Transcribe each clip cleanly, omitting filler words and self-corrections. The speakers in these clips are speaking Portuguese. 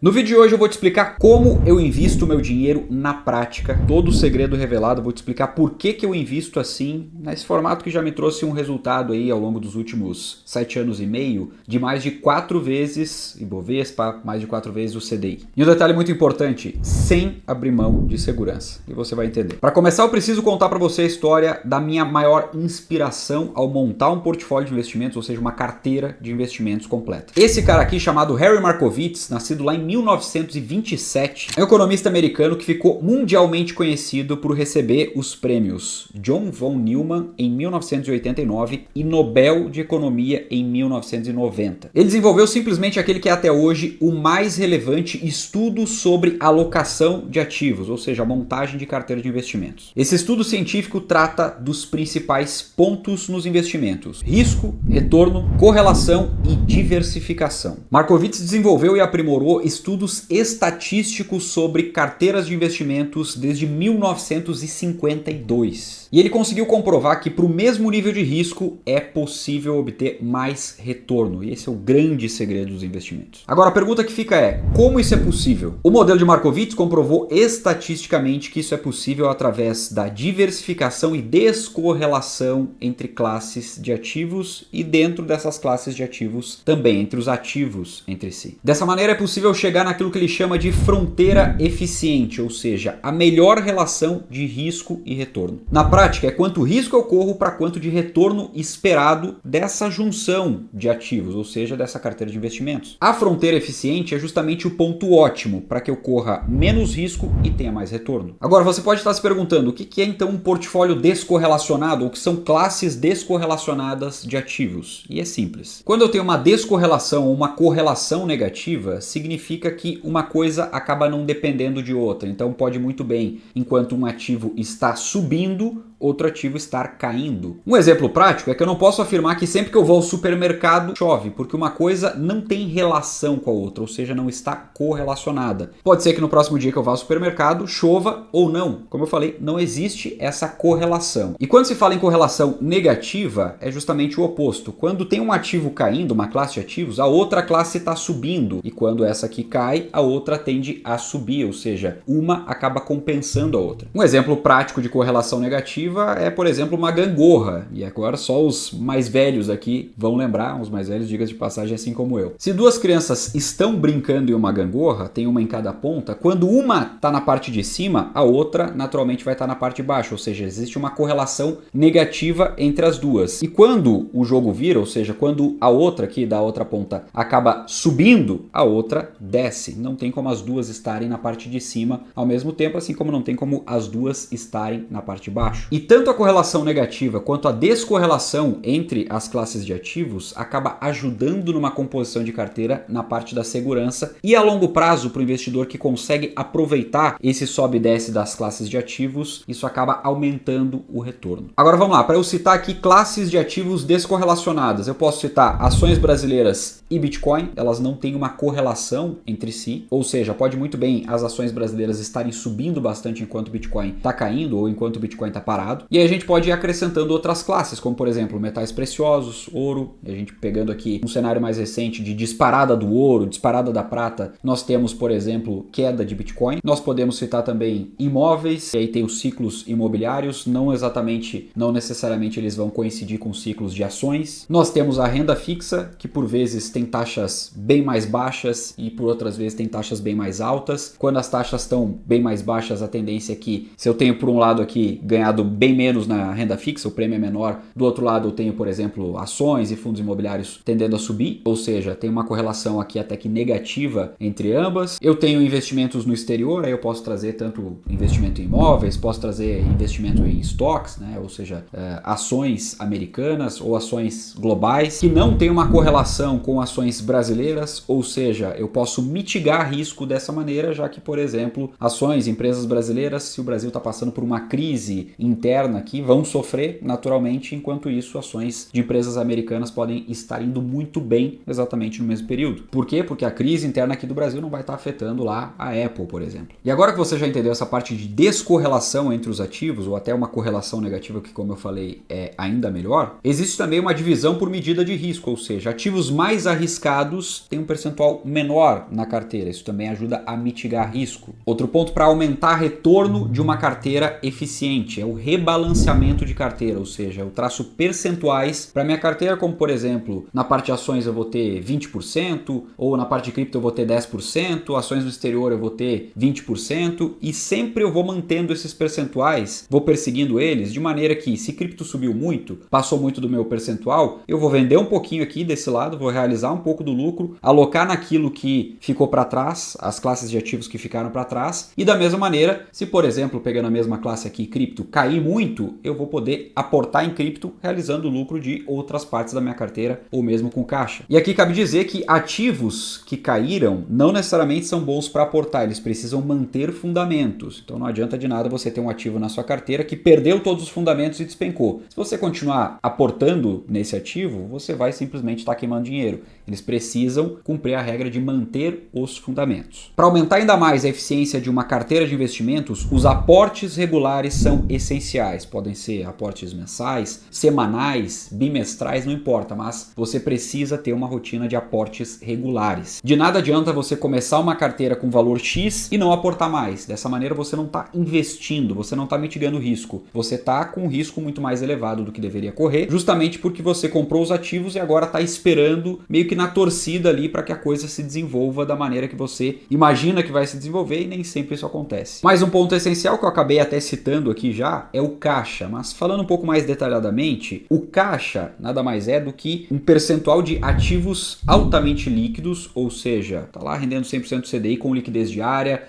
No vídeo de hoje eu vou te explicar como eu invisto meu dinheiro na prática, todo o segredo revelado, vou te explicar por que eu invisto assim, nesse formato que já me trouxe um resultado aí ao longo dos últimos 7 anos e meio, de mais de 4 vezes Ibovespa, mais de 4 vezes o CDI. E um detalhe muito importante, sem abrir mão de segurança, e você vai entender. Para começar eu preciso contar para você a história da minha maior inspiração ao montar um portfólio de investimentos, ou seja, uma carteira de investimentos completa. Esse cara aqui chamado Harry Markowitz, nascido lá em 1927, é um economista americano que ficou mundialmente conhecido por receber os prêmios John von Neumann em 1989 e Nobel de Economia em 1990. Ele desenvolveu simplesmente aquele que é até hoje o mais relevante estudo sobre alocação de ativos, ou seja, a montagem de carteira de investimentos. Esse estudo científico trata dos principais pontos nos investimentos: risco, retorno, correlação e diversificação. Markowitz desenvolveu e aprimorou estudos estatísticos sobre carteiras de investimentos desde 1952. E ele conseguiu comprovar que para o mesmo nível de risco é possível obter mais retorno. E esse é o grande segredo dos investimentos. Agora a pergunta que fica é, como isso é possível? O modelo de Markowitz comprovou estatisticamente que isso é possível através da diversificação e descorrelação entre classes de ativos e dentro dessas classes de ativos também, entre os ativos entre si. Dessa maneira é possível chegar naquilo que ele chama de fronteira eficiente, ou seja, a melhor relação de risco e retorno. Na prática, é quanto risco eu corro para quanto de retorno esperado dessa junção de ativos, ou seja, dessa carteira de investimentos. A fronteira eficiente é justamente o ponto ótimo para que eu corra menos risco e tenha mais retorno. Agora, você pode estar se perguntando o que é então um portfólio descorrelacionado, ou que são classes descorrelacionadas de ativos? E é simples. Quando eu tenho uma descorrelação ou uma correlação negativa, significa que uma coisa acaba não dependendo de outra. Então pode muito bem, enquanto um ativo está subindo, outro ativo estar caindo. Um exemplo prático é que eu não posso afirmar que sempre que eu vou ao supermercado chove, porque uma coisa não tem relação com a outra, ou seja, não está correlacionada. Pode ser que no próximo dia que eu vá ao supermercado chova ou não. Como eu falei, não existe essa correlação. E quando se fala em correlação negativa, é justamente o oposto. Quando tem um ativo caindo, uma classe de ativos, a outra classe está subindo. E quando essa aqui cai, a outra tende a subir, ou seja, uma acaba compensando a outra. Um exemplo prático de correlação negativa é, por exemplo, uma gangorra. E agora só os mais velhos aqui vão lembrar, os mais velhos, diga-se de passagem, assim como eu. Se duas crianças estão brincando em uma gangorra, tem uma em cada ponta, quando uma está na parte de cima, a outra naturalmente vai estar na parte de baixo, ou seja, existe uma correlação negativa entre as duas. E quando o jogo vira, ou seja, quando a outra aqui da outra ponta acaba subindo, a outra desce. Não tem como as duas estarem na parte de cima ao mesmo tempo, assim como não tem como as duas estarem na parte de baixo. E tanto a correlação negativa quanto a descorrelação entre as classes de ativos acaba ajudando numa composição de carteira na parte da segurança e a longo prazo para o investidor que consegue aproveitar esse sobe e desce das classes de ativos, isso acaba aumentando o retorno. Agora vamos lá, para eu citar aqui classes de ativos descorrelacionadas, eu posso citar ações brasileiras e Bitcoin, elas não têm uma correlação entre si, ou seja, pode muito bem as ações brasileiras estarem subindo bastante enquanto o Bitcoin está caindo ou enquanto o Bitcoin está parado. E aí a gente pode ir acrescentando outras classes, como por exemplo metais preciosos, ouro, e a gente pegando aqui um cenário mais recente de disparada do ouro, disparada da prata, nós temos, por exemplo, queda de Bitcoin. Nós podemos citar também imóveis, e aí tem os ciclos imobiliários, não necessariamente eles vão coincidir com ciclos de ações. Nós temos a renda fixa, que por vezes tem taxas bem mais baixas e por outras vezes tem taxas bem mais altas. Quando as taxas estão bem mais baixas, a tendência é que, se eu tenho por um lado aqui ganhado bem menos na renda fixa, o prêmio é menor, do outro lado eu tenho, por exemplo, ações e fundos imobiliários tendendo a subir, ou seja, tem uma correlação aqui até que negativa entre ambas. Eu tenho investimentos no exterior, aí eu posso trazer tanto investimento em imóveis, posso trazer investimento em stocks, né? Ou seja, ações americanas ou ações globais, que não tem uma correlação com ações brasileiras, ou seja, eu posso mitigar risco dessa maneira, já que, por exemplo, ações, empresas brasileiras, se o Brasil está passando por uma crise interna interna aqui vão sofrer naturalmente, enquanto isso ações de empresas americanas podem estar indo muito bem exatamente no mesmo período. Por quê? Porque a crise interna aqui do Brasil não vai estar afetando lá a Apple, por exemplo. E agora que você já entendeu essa parte de descorrelação entre os ativos, ou até uma correlação negativa que, como eu falei, é ainda melhor, existe também uma divisão por medida de risco, ou seja, ativos mais arriscados têm um percentual menor na carteira. Isso também ajuda a mitigar risco. Outro ponto para aumentar retorno de uma carteira eficiente é o rebalanceamento de carteira, ou seja, eu traço percentuais para minha carteira, como por exemplo, na parte de ações eu vou ter 20%, ou na parte de cripto eu vou ter 10%, ações no exterior eu vou ter 20%, e sempre eu vou mantendo esses percentuais, vou perseguindo eles, de maneira que se cripto subiu muito, passou muito do meu percentual, eu vou vender um pouquinho aqui desse lado, vou realizar um pouco do lucro, alocar naquilo que ficou para trás, as classes de ativos que ficaram para trás, e da mesma maneira, se por exemplo, pegando a mesma classe aqui, cripto, cair muito, eu vou poder aportar em cripto, realizando o lucro de outras partes da minha carteira, ou mesmo com caixa. E aqui cabe dizer que ativos que caíram não necessariamente são bons para aportar, eles precisam manter fundamentos. Então não adianta de nada você ter um ativo na sua carteira que perdeu todos os fundamentos e despencou. Se você continuar aportando nesse ativo, você vai simplesmente estar queimando dinheiro. Eles precisam cumprir a regra de manter os fundamentos. Para aumentar ainda mais a eficiência de uma carteira de investimentos, os aportes regulares são essenciais. Podem ser aportes mensais, semanais, bimestrais, não importa, mas você precisa ter uma rotina de aportes regulares. De nada adianta você começar uma carteira com valor X e não aportar mais. Dessa maneira você não está investindo, você não está mitigando o risco. Você está com um risco muito mais elevado do que deveria correr, justamente porque você comprou os ativos e agora está esperando meio que na torcida ali para que a coisa se desenvolva da maneira que você imagina que vai se desenvolver, e nem sempre isso acontece. Mais um ponto essencial que eu acabei até citando aqui já é o caixa, mas falando um pouco mais detalhadamente, o caixa nada mais é do que um percentual de ativos altamente líquidos, ou seja, tá lá rendendo 100% do CDI com liquidez diária,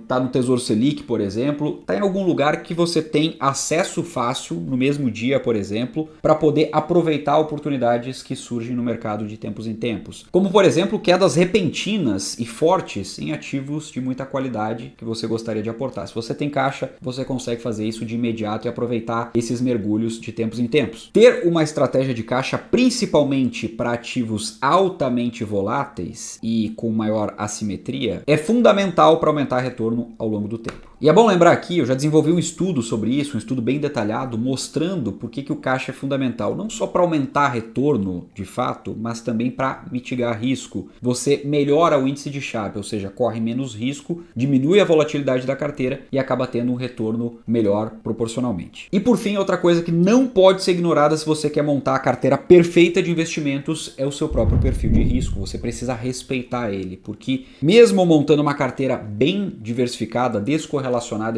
tá no Tesouro Selic, por exemplo, tá em algum lugar que você tem acesso fácil no mesmo dia, por exemplo, para poder aproveitar oportunidades que surgem no mercado de tempos em tempos. Como, por exemplo, quedas repentinas e fortes em ativos de muita qualidade que você gostaria de aportar. Se você tem caixa, você consegue fazer isso de imediato e aproveitar esses mergulhos de tempos em tempos. Ter uma estratégia de caixa, principalmente para ativos altamente voláteis e com maior assimetria, é fundamental para aumentar retorno ao longo do tempo. E é bom lembrar aqui, eu já desenvolvi um estudo sobre isso, um estudo bem detalhado, mostrando por que o caixa é fundamental, não só para aumentar retorno de fato, mas também para mitigar risco. Você melhora o índice de Sharpe, ou seja, corre menos risco, diminui a volatilidade da carteira e acaba tendo um retorno melhor proporcionalmente. E por fim, outra coisa que não pode ser ignorada se você quer montar a carteira perfeita de investimentos é o seu próprio perfil de risco. Você precisa respeitar ele, porque mesmo montando uma carteira bem diversificada, descorrelacionada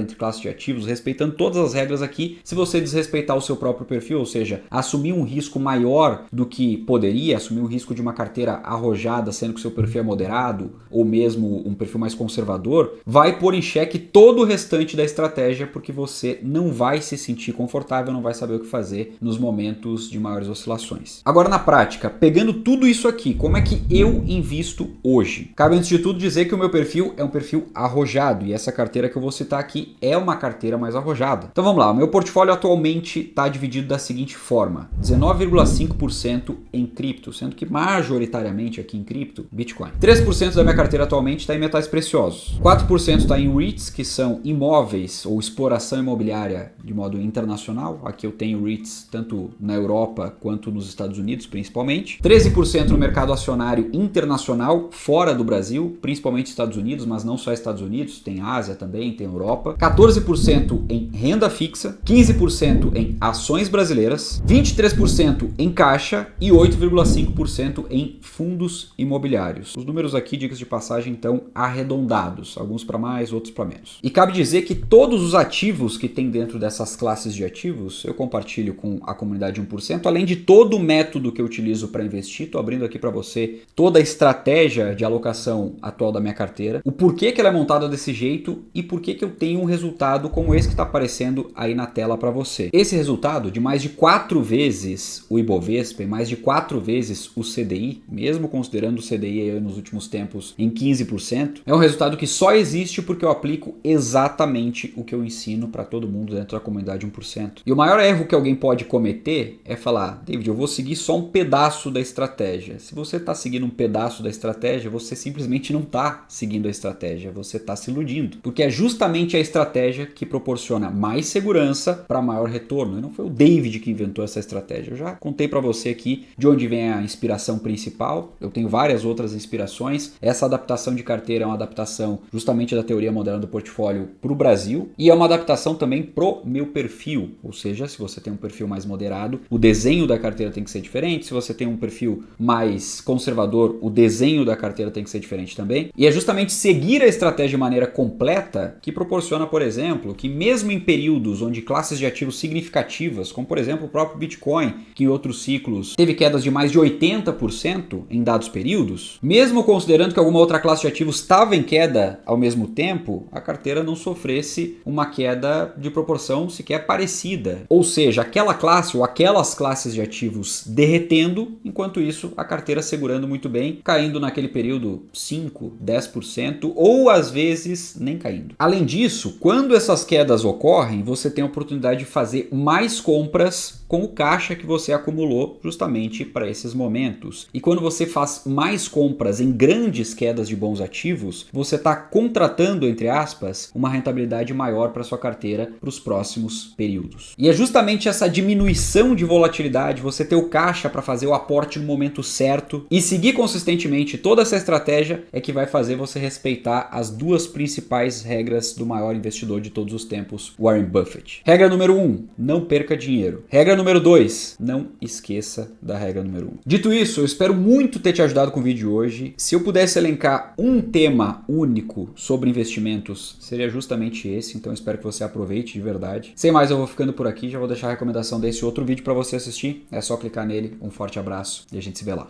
entre classes de ativos, respeitando todas as regras aqui, se você desrespeitar o seu próprio perfil, ou seja, assumir um risco maior do que poderia, assumir o risco de uma carteira arrojada, sendo que o seu perfil é moderado, ou mesmo um perfil mais conservador, vai pôr em xeque todo o restante da estratégia, porque você não vai se sentir confortável, não vai saber o que fazer nos momentos de maiores oscilações. Agora, na prática, pegando tudo isso aqui, como é que eu invisto hoje? Cabe antes de tudo dizer que o meu perfil é um perfil arrojado, e essa carteira que eu vou citar aqui é uma carteira mais arrojada. Então vamos lá, o meu portfólio atualmente está dividido da seguinte forma: 19,5% em cripto, sendo que majoritariamente aqui em cripto, Bitcoin. 3% da minha carteira atualmente está em metais preciosos. 4% está em REITs, que são imóveis ou exploração imobiliária de modo internacional. Aqui eu tenho REITs tanto na Europa quanto nos Estados Unidos, principalmente. 13% no mercado acionário internacional, fora do Brasil, principalmente Estados Unidos, mas não só Estados Unidos, tem Ásia também, tem Europa. 14% em renda fixa, 15% em ações brasileiras, 23% em caixa e 8,5% em fundos imobiliários. Os números aqui, dicas de passagem, estão arredondados, alguns para mais, outros para menos. E cabe dizer que todos os ativos que tem dentro dessas classes de ativos, eu compartilho com a comunidade 1%, além de todo o método que eu utilizo para investir. Estou abrindo aqui para você toda a estratégia de alocação atual da minha carteira, o porquê que ela é montada desse jeito e por que que eu tenho um resultado como esse que está aparecendo aí na tela para você. Esse resultado de mais de 4 vezes o Ibovespa e mais de 4 vezes o CDI, mesmo considerando o CDI aí nos últimos tempos em 15%, é um resultado que só existe porque eu aplico exatamente o que eu ensino para todo mundo dentro da comunidade 1%. E o maior erro que alguém pode cometer é falar: David, eu vou seguir só um pedaço da estratégia. Se você está seguindo um pedaço da estratégia, você simplesmente não está seguindo a estratégia, você está se iludindo. Porque é justamente a estratégia que proporciona mais segurança para maior retorno. E não foi o David que inventou essa estratégia. Eu já contei para você aqui de onde vem a inspiração principal. Eu tenho várias outras inspirações. Essa adaptação de carteira é uma adaptação justamente da teoria moderna do portfólio para o Brasil e é uma adaptação também pro meu perfil. Ou seja, se você tem um perfil mais moderado, o desenho da carteira tem que ser diferente. Se você tem um perfil mais conservador, o desenho da carteira tem que ser diferente também. E é justamente seguir a estratégia de maneira completa que proporciona, por exemplo, que mesmo em períodos onde classes de ativos significativas, como por exemplo o próprio Bitcoin, que em outros ciclos teve quedas de mais de 80% em dados períodos, mesmo considerando que alguma outra classe de ativos estava em queda ao mesmo tempo, a carteira não sofresse uma queda de proporção sequer parecida. Ou seja, aquela classe ou aquelas classes de ativos derretendo, enquanto isso a carteira segurando muito bem, caindo naquele período 5, 10% ou às vezes nem caindo. Além disso, quando essas quedas ocorrem, você tem a oportunidade de fazer mais compras com o caixa que você acumulou justamente para esses momentos. E quando você faz mais compras em grandes quedas de bons ativos, você está contratando, entre aspas, uma rentabilidade maior para sua carteira para os próximos períodos. E é justamente essa diminuição de volatilidade, você ter o caixa para fazer o aporte no momento certo e seguir consistentemente toda essa estratégia é que vai fazer você respeitar as duas principais regras do maior investidor de todos os tempos, Warren Buffett. Regra número 1, não perca dinheiro. Regra número 2, não esqueça da regra número 1. Dito isso, eu espero muito ter te ajudado com o vídeo de hoje. Se eu pudesse elencar um tema único sobre investimentos, seria justamente esse, então eu espero que você aproveite de verdade. Sem mais, eu vou ficando por aqui, já vou deixar a recomendação desse outro vídeo para você assistir. É só clicar nele. Um forte abraço e a gente se vê lá.